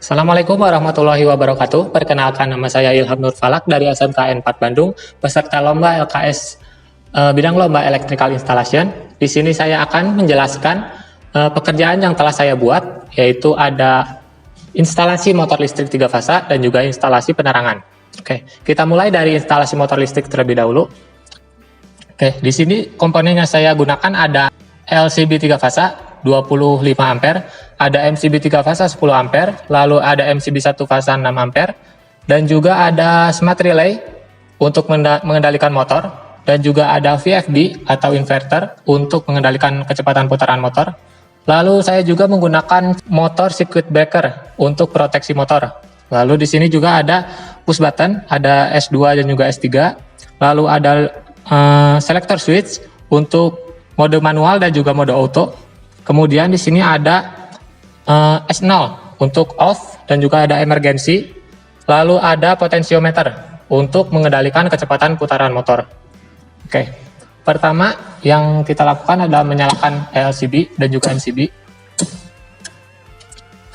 Assalamualaikum warahmatullahi wabarakatuh. Perkenalkan, nama saya Ilham Nur Falak dari SMKN 4 Bandung, peserta lomba LKS bidang lomba Electrical Installation. Di sini saya akan menjelaskan pekerjaan yang telah saya buat, yaitu ada instalasi motor listrik 3 fasa dan juga instalasi penerangan. Oke, kita mulai dari instalasi motor listrik terlebih dahulu. Oke, di sini komponennya saya gunakan ada LCB 3 fasa 25 ampere, ada MCB 3 fasa 10 ampere, lalu ada MCB 1 fasa 6 ampere, dan juga ada smart relay untuk mengendalikan motor, dan juga ada VFD atau inverter untuk mengendalikan kecepatan putaran motor. Lalu saya juga menggunakan motor circuit breaker untuk proteksi motor. Lalu di sini juga ada push button, ada S2 dan juga S3. Lalu ada selector switch untuk mode manual dan juga mode auto. Kemudian di sini ada S0 untuk off dan juga ada emergency. Lalu ada potensiometer untuk mengendalikan kecepatan putaran motor. Oke, pertama yang kita lakukan adalah menyalakan LCB dan juga MCB.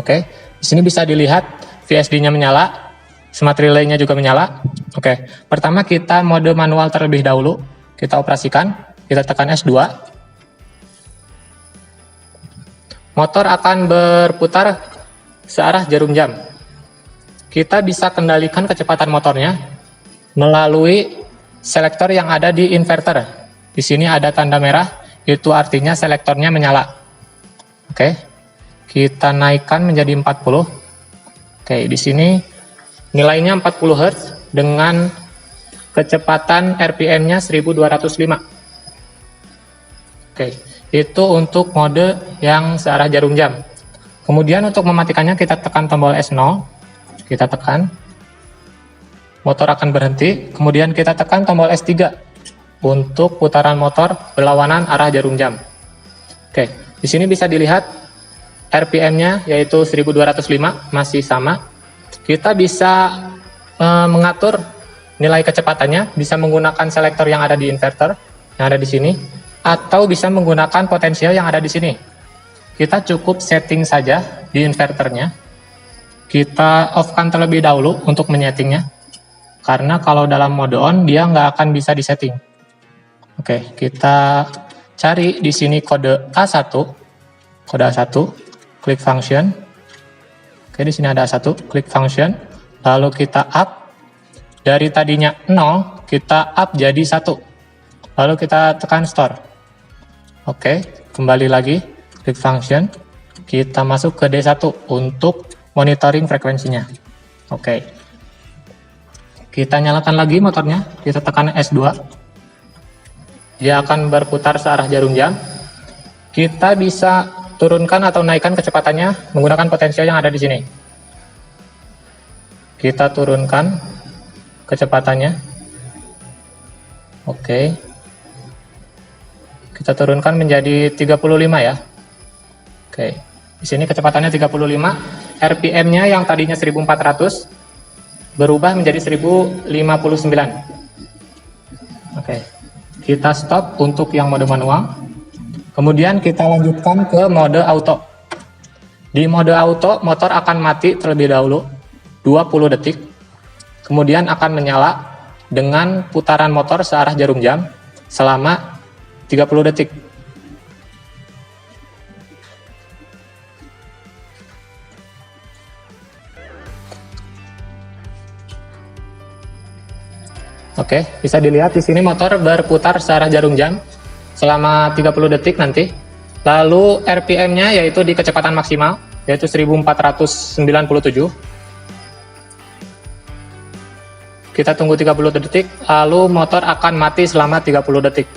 Oke, di sini bisa dilihat VSD-nya menyala, smart relay-nya juga menyala. Oke, pertama kita mode manual terlebih dahulu. Kita operasikan, kita tekan S2. Motor akan berputar searah jarum jam. Kita bisa kendalikan kecepatan motornya melalui selektor yang ada di inverter. Di sini ada tanda merah, itu artinya selektornya menyala. Oke, kita naikkan menjadi 40. Oke, di sini nilainya 40 Hz dengan kecepatan RPM-nya 1205. Oke, itu untuk mode yang searah jarum jam. Kemudian untuk mematikannya kita tekan tombol S0, kita tekan, motor akan berhenti. Kemudian kita tekan tombol S3 untuk putaran motor berlawanan arah jarum jam. Oke, di sini bisa dilihat RPM-nya yaitu 1205, masih sama. Kita bisa mengatur nilai kecepatannya, bisa menggunakan selektor yang ada di inverter, yang ada di sini, atau bisa menggunakan potensial yang ada di sini. Kita cukup setting saja di inverternya. Kita off-kan terlebih dahulu untuk menyetingnya, karena kalau dalam mode on dia nggak akan bisa disetting. Oke, kita cari di sini kode A1, klik function. Oke, di sini ada A1, klik function. Lalu kita up dari tadinya 0, kita up jadi 1. Lalu kita tekan store. Oke, kembali lagi, klik function, kita masuk ke D1 untuk monitoring frekuensinya. Oke, kita nyalakan lagi motornya, kita tekan S2, dia akan berputar searah jarum jam. Kita bisa turunkan atau naikkan kecepatannya menggunakan potensial yang ada di sini. Kita turunkan kecepatannya. Oke. Kita turunkan menjadi 35 ya. Oke. Di sini kecepatannya 35, RPM-nya yang tadinya 1400 berubah menjadi 1059. Oke. Kita stop untuk yang mode manual. Kemudian kita lanjutkan ke mode auto. Di mode auto, motor akan mati terlebih dahulu 20 detik. Kemudian akan menyala dengan putaran motor searah jarum jam selama 30 detik. Oke, bisa dilihat di sini motor berputar searah jarum jam selama 30 detik nanti. Lalu RPM-nya yaitu di kecepatan maksimal, yaitu 1497. Kita tunggu 30 detik, lalu motor akan mati selama 30 detik.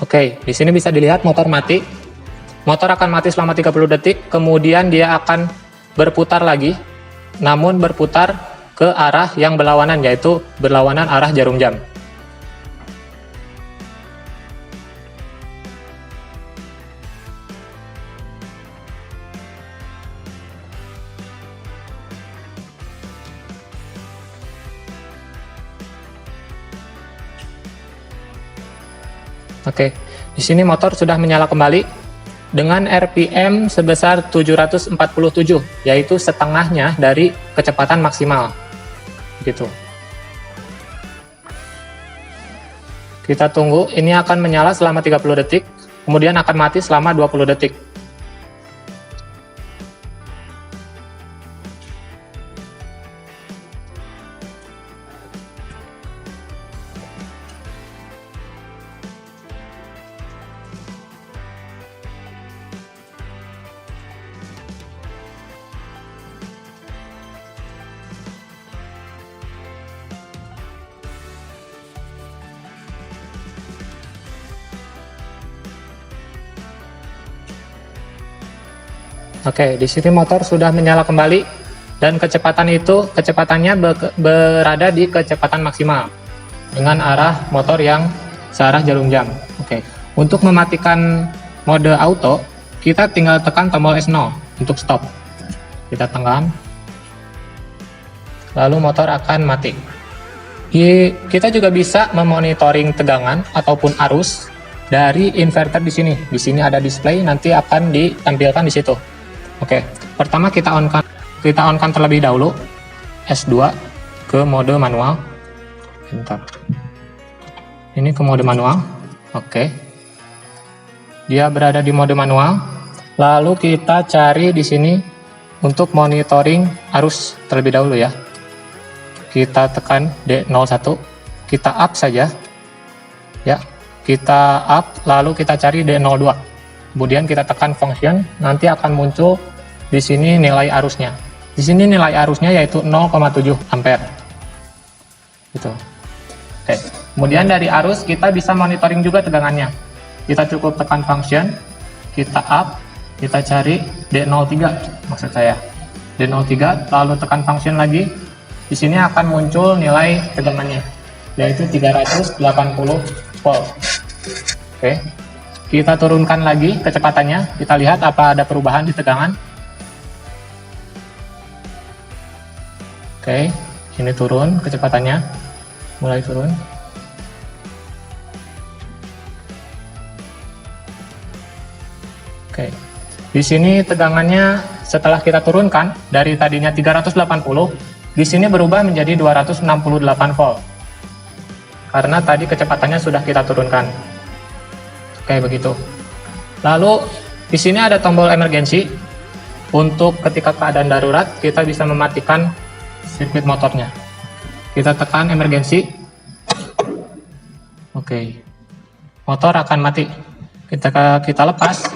Oke, di sini bisa dilihat motor mati. Motor akan mati selama 30 detik, kemudian dia akan berputar lagi, namun berputar ke arah yang berlawanan, yaitu berlawanan arah jarum jam. Oke, di sini motor sudah menyala kembali dengan RPM sebesar 747, yaitu setengahnya dari kecepatan maksimal. Gitu. Kita tunggu, ini akan menyala selama 30 detik, kemudian akan mati selama 20 detik. Oke, di sini motor sudah menyala kembali dan kecepatannya berada di kecepatan maksimal dengan arah motor yang searah jarum jam. Oke, untuk mematikan mode auto, kita tinggal tekan tombol S0 untuk stop. Kita tekan, lalu motor akan mati. Kita juga bisa memonitoring tegangan ataupun arus dari inverter di sini. Di sini ada display, nanti akan ditampilkan di situ. Oke, pertama kita on-kan terlebih dahulu S2 ke mode manual. Bentar. Ini ke mode manual. Oke. Dia berada di mode manual. Lalu kita cari di sini untuk monitoring arus terlebih dahulu ya. Kita tekan D01. Kita up saja. Ya. Kita up lalu kita cari D02. Kemudian kita tekan function, nanti akan muncul di sini nilai arusnya. Di sini nilai arusnya yaitu 0,7 ampere. Gitu. Oke. Kemudian dari arus kita bisa monitoring juga tegangannya. Kita cukup tekan function, kita up, kita cari D03 maksud saya. D03 lalu tekan function lagi. Di sini akan muncul nilai tegangannya yaitu 380 volt. Oke. Kita turunkan lagi kecepatannya, kita lihat apa ada perubahan di tegangan. Oke, ini turun kecepatannya, mulai turun. Oke, di sini tegangannya setelah kita turunkan dari tadinya 380, di sini berubah menjadi 268 volt. Karena tadi kecepatannya sudah kita turunkan. Oke, begitu. Lalu di sini ada tombol emergency. Untuk ketika keadaan darurat, kita bisa mematikan sirkuit motornya. Kita tekan emergency. Oke. Motor akan mati. Kita lepas,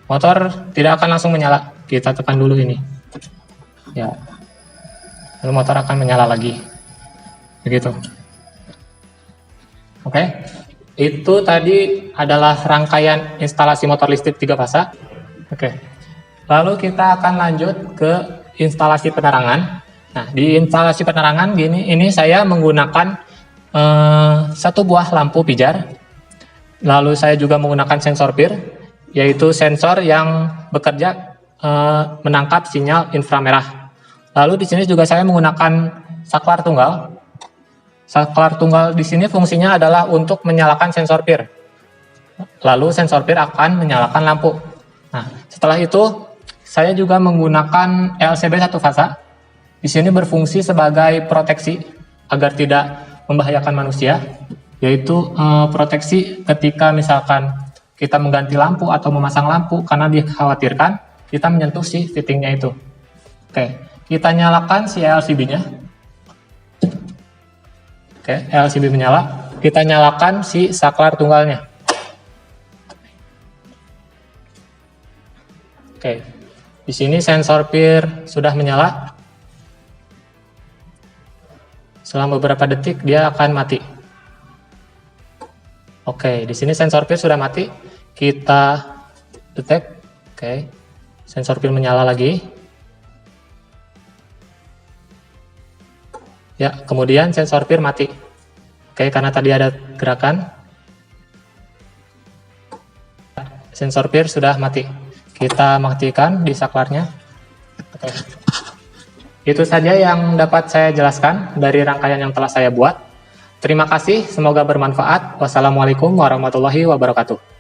motor tidak akan langsung menyala. Kita tekan dulu ini. Ya. Lalu motor akan menyala lagi. Begitu. Oke. Itu tadi adalah rangkaian instalasi motor listrik 3 fasa. Oke. Lalu kita akan lanjut ke instalasi penerangan. Nah, di instalasi penerangan ini saya menggunakan satu buah lampu pijar. Lalu saya juga menggunakan sensor PIR, yaitu sensor yang bekerja menangkap sinyal inframerah. Lalu di sini juga saya menggunakan saklar tunggal. Saklar tunggal di sini fungsinya adalah untuk menyalakan sensor PIR. Lalu sensor PIR akan menyalakan lampu. Nah, setelah itu saya juga menggunakan LCB 1 fasa. Di sini berfungsi sebagai proteksi agar tidak membahayakan manusia, yaitu proteksi ketika misalkan kita mengganti lampu atau memasang lampu karena dikhawatirkan kita menyentuh si fittingnya itu. Oke, kita nyalakan si LCB-nya. Oke, LCB menyala. Kita nyalakan si saklar tunggalnya. Oke, di sini sensor PIR sudah menyala. Selama beberapa detik dia akan mati. Oke, di sini sensor PIR sudah mati. Kita detect. Oke, sensor PIR menyala lagi. Ya, kemudian sensor PIR mati. Oke, karena tadi ada gerakan. Sensor PIR sudah mati. Kita matikan di saklarnya. Oke. Itu saja yang dapat saya jelaskan dari rangkaian yang telah saya buat. Terima kasih, semoga bermanfaat. Wassalamualaikum warahmatullahi wabarakatuh.